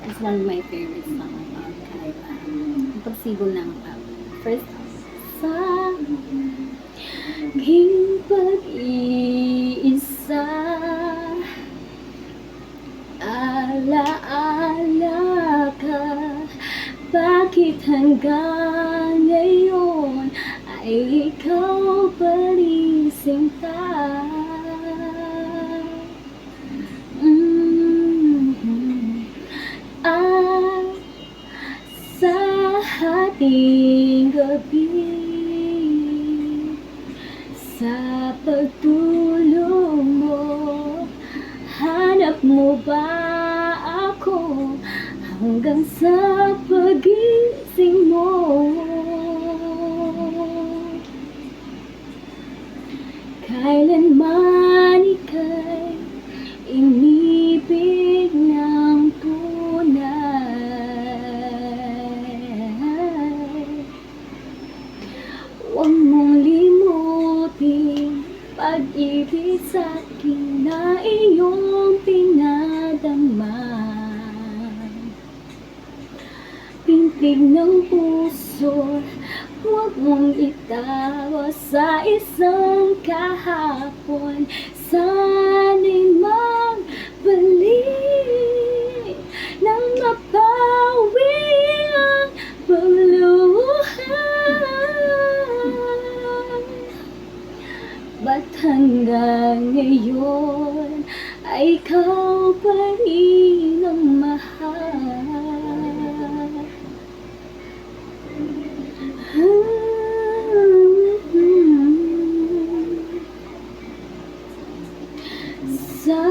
It's one of my favorite songs of Kyla. Ang pagsigo ng first sa aking pag-iisa, alaala ka, bakit hanggang ngayon ay ikaw pa rin sinta? Sa ating gabi, sa pagtulog mo, hanap mo ba ako hanggang sa pagising mo? Kailanman ika'y inibig ng tunay, huwag mong limutin pag-ibig sa'kin na iyong pinadama. Pintig ng puso, huwag mong itago sa isang kahapon. Sana'y magbalik nang mapawi ang pagluha. Ba't hanggang ngayon ay ikaw pa rin ang mahal? Sa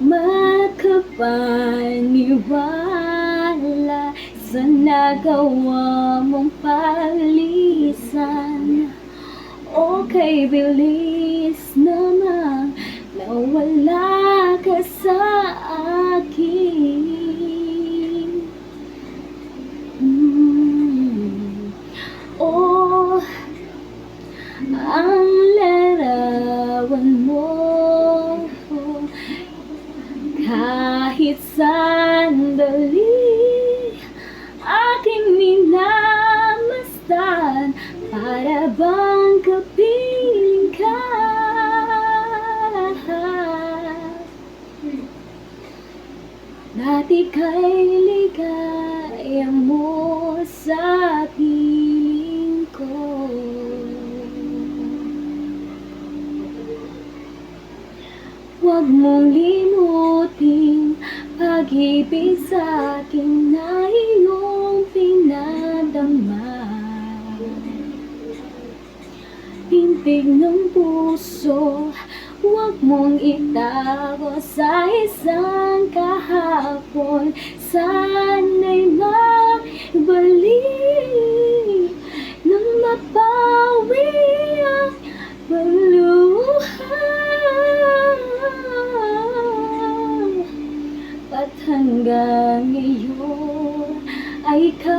makapaniwala sa nagawa mong palisan, okay, bilis naman nawala ka sa akin. Oh, ang larawan mo, kahit sandali aking minamasdan, para bang kapiling ka. Dati kay ligaya mo sa piling ko, huwag mong limutin pag-ibig sa'kin na iyong pinadama. Pintig ng puso, huwag mong itago sa isang kahapon. Sana'y magbalik nang mapawi ang pagluha. Ba't hanggang ngayon ay ikaw